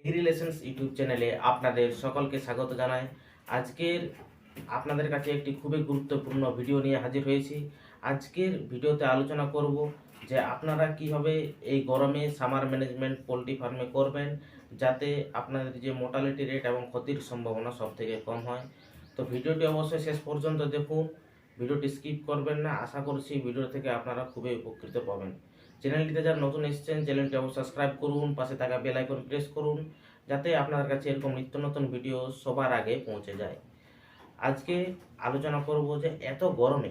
এগ্রিলেশনস YouTube চ্যানেলে আপনাদের সকলকে স্বাগত জানাই। আজকের আপনাদের কাছে একটি খুবই গুরুত্বপূর্ণ ভিডিও নিয়ে হাজির হয়েছি। আজকের ভিডিওতে আলোচনা করব যে আপনারা কিভাবে এই গরমে সামার ম্যানেজমেন্ট পোলট্রি ফার্মে করবেন যাতে আপনাদের যে মোর্টালিটি রেট এবং ক্ষতির সম্ভাবনা সব থেকে কম হয়। তো ভিডিওটি অবশ্যই শেষ পর্যন্ত দেখুন, ভিডিওটি স্কিপ করবেন না। আশা করছি ভিডিও থেকে আপনারা খুবই উপকৃত পাবেন। চ্যানেলটিতে যারা নতুন এসেছেন চ্যানেলটি অবশ্যই সাবস্ক্রাইব করুন, পাশে থাকা বেল আইকন প্রেস করুন যাতে আপনার কাছে এরকম নিত্য নতুন ভিডিও সবার আগে পৌঁছে যায়। আজকে আলোচনা করব যে এত গরমে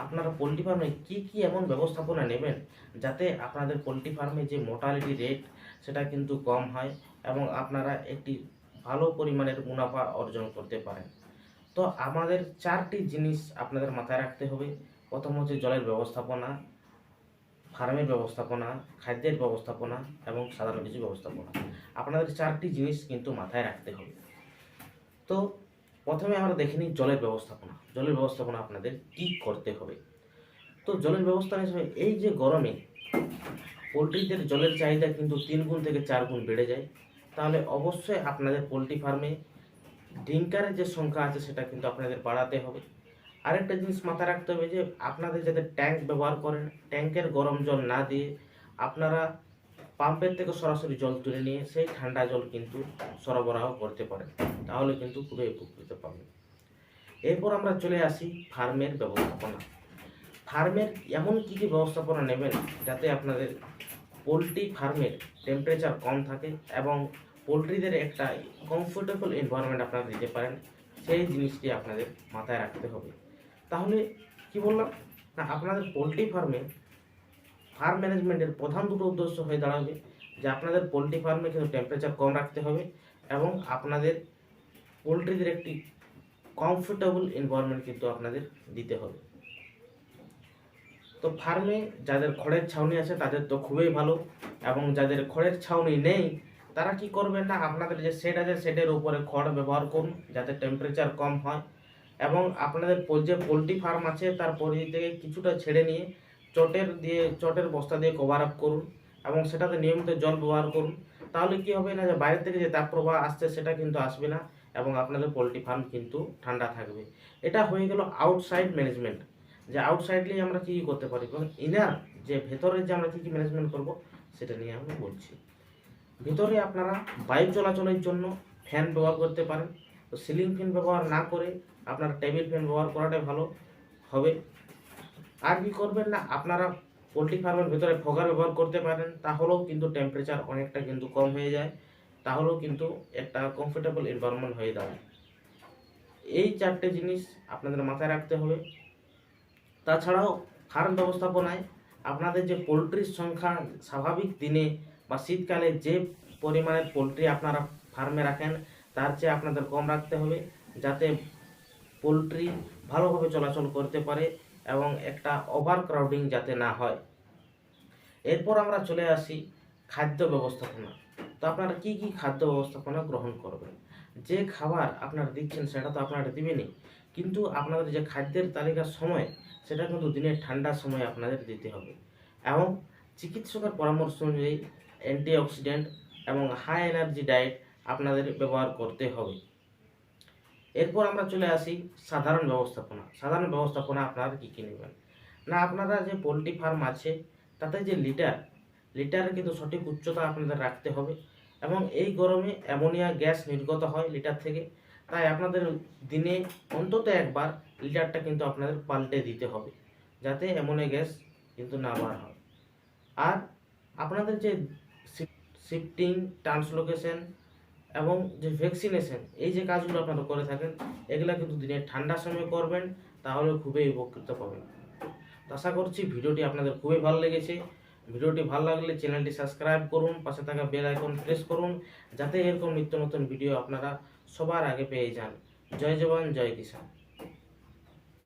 আপনারা পোলট্রি ফার্মে কী কী এমন ব্যবস্থাপনা নেবেন যাতে আপনাদের পোলট্রি ফার্মে যে মোর্টালিটি রেট সেটা কিন্তু কম হয় এবং আপনারা একটি ভালো পরিমাণের মুনাফা অর্জন করতে পারেন। তো আমাদের চারটি জিনিস আপনাদের মাথায় রাখতে হবে। প্রথম হচ্ছে জলের ব্যবস্থাপনা, ফার্মের ব্যবস্থাপনা, খাদ্যের ব্যবস্থাপনা এবং সাধারণ কিছু ব্যবস্থাপনা। আপনাদের চারটি জিনিস কিন্তু মাথায় রাখতে হবে। তো প্রথমে আমরা দেখে নিই জলের ব্যবস্থাপনা। জলের ব্যবস্থাপনা আপনাদের কী করতে হবে। তো জলের ব্যবস্থাপনা হিসেবে এই যে গরমে পোলট্রিদের জলের চাহিদা কিন্তু 3 গুণ থেকে 4 গুণ বেড়ে যায়, তাহলে অবশ্যই আপনাদের পোলট্রি ফার্মে ড্রিঙ্কারের যে সংখ্যা আছে সেটা কিন্তু আপনাদের বাড়াতে হবে। আরেকটা জিনিস মাথায় রাখতে হবে যে আপনাদের যাতে ট্যাঙ্ক ব্যবহার করেন, ট্যাঙ্কের গরম জল না দিয়ে আপনারা পাম্পের থেকে সরাসরি জল তুলে নিয়ে সেই ঠান্ডা জল কিন্তু সরবরাহ করতে পারেন, তাহলে কিন্তু খুবই উপকৃত পাবেন। এরপর আমরা চলে আসি ফার্মের ব্যবস্থাপনা। ফার্মের এমন কী কী ব্যবস্থাপনা নেবেন যাতে আপনাদের পোলট্রি ফার্মের টেম্পারেচার কম থাকে এবং পোলট্রিদের একটা কমফোর্টেবল এনভায়রনমেন্ট আপনারা দিতে পারেন, সেই জিনিসটি আপনাদের মাথায় রাখতে হবে। তাহলে কি বললাম না, আপনাদের পোলট্রি ফার্মে ফার্ম ম্যানেজমেন্টের প্রধান দুটো উদ্দেশ্য হয়ে দাঁড়াবে যে আপনাদের পোলট্রি ফার্মে কিন্তু টেম্পারেচার কম রাখতে হবে এবং আপনাদের পোলট্রিদের একটি কমফোর্টেবল এনভায়রনমেন্ট কিন্তু আপনাদের দিতে হবে। তো ফার্মে যাদের খড়ের ছাউনি আছে তাদের তো খুবই ভালো, এবং যাদের খড়ের ছাউনি নেই তারা কি করবেন না, আপনাদের যে শেড আছে শেডের উপরে খড় ব্যবহার করুন যাতে টেম্পারেচার কম হয়, এবং আপনাদের যে পোলট্রি ফার্ম আছে তার পরিধি থেকে কিছুটা ছেড়ে নিয়ে চটের বস্তা দিয়ে কভার আপ করুন এবং সেটাতে নিয়মিত জল ব্যবহার করুন। তাহলে কি হবে না, যে বাইরে থেকে যে তাপপ্রবাহ আসছে সেটা কিন্তু আসবে না এবং আপনাদের পোলট্রি ফার্ম কিন্তু ঠান্ডা থাকবে। এটা হয়ে গেল আউটসাইড ম্যানেজমেন্ট, যে আউটসাইডলি আমরা কী কী করতে পারি, এবং ইনার যে ভেতরের যে আমরা কী কী ম্যানেজমেন্ট করব সেটা নিয়ে আমি বলছি। ভিতরে আপনারা বায়ু চলাচলের জন্য ফ্যান ব্যবহার করতে পারেন। তো সিলিং ফ্যান ব্যবহার না করে আপনারা টেবিল ফ্যান ব্যবহার করাটাই ভালো হবে। আর কি করবেন না, আপনারা পোলট্রি ফার্মের ভেতরে ফগার ব্যবহার করতে পারেন, তাহলেও কিন্তু টেম্পারেচার অনেকটা কিন্তু কম হয়ে যায়, তাহলেও কিন্তু একটা কমফোর্টেবল এনভায়রনমেন্ট হয়ে দাঁড়ায়। এই চারটে জিনিস আপনাদের মাথায় রাখতে হবে। তাছাড়াও ফার্ম ব্যবস্থাপনায় আপনাদের যে পোলট্রির সংখ্যা স্বাভাবিক দিনে বা শীতকালে যে পরিমাণের পোলট্রি আপনারা ফার্মে রাখেন তার চেয়ে আপনাদের কম রাখতে হবে যাতে পোলট্রি ভালোভাবে চলাচল করতে পারে এবং একটা ওভার ক্রাউডিং যাতে না হয়। এরপর আমরা চলে আসি খাদ্য ব্যবস্থাপনা। তো আপনারা কি কি খাদ্য ব্যবস্থাপনা গ্রহণ করবেন। যে খাবার আপনারা দিচ্ছেন সেটা তো আপনারা দিবেনই, কিন্তু আপনাদের যে খাদ্যের তালিকার সময় সেটা কিন্তু দিনের ঠান্ডার সময় আপনাদের দিতে হবে, এবং চিকিৎসকের পরামর্শ অনুযায়ী অ্যান্টিঅক্সিডেন্ট এবং হাই এনার্জি ডায়েট আপনাদের ব্যবহার করতে হবে। এরপর আমরা চলে আসি সাধারণ ব্যবস্থাপনা। সাধারণ ব্যবস্থাপনা আপনারা কী কী নেবেন না, আপনারা যে পোলট্রি ফার্ম আছে তাতে যে লিটারের কিন্তু সঠিক উচ্চতা আপনাদের রাখতে হবে, এবং এই গরমে অ্যামোনিয়া গ্যাস নির্গত হয় লিটার থেকে, তাই আপনাদের দিনে অন্তত একবার লিটারটা কিন্তু আপনাদের পাল্টে দিতে হবে যাতে অ্যামোনিয়া গ্যাস কিন্তু না বার হয়। আর আপনাদের যে শিফটিং, ট্রান্সলোকেশন এবং যে ভ্যাকসিনেশন, এই যে কাজগুলো আপনারা করে থাকেন এগুলো কিন্তু দিনের ঠান্ডার সময় করবেন, তাহলে খুবই উপকৃত পাবেন। তো আশা করছি ভিডিওটি আপনাদের খুবই ভালো লেগেছে। ভিডিওটি ভালো লাগলে চ্যানেলটি সাবস্ক্রাইব করুন, পাশে থাকা বেল আইকন প্রেস করুন যাতে এরকম নিত্য নতুন ভিডিও আপনারা সবার আগে পেয়ে যান। জয় জওয়ান, জয় কিষাণ।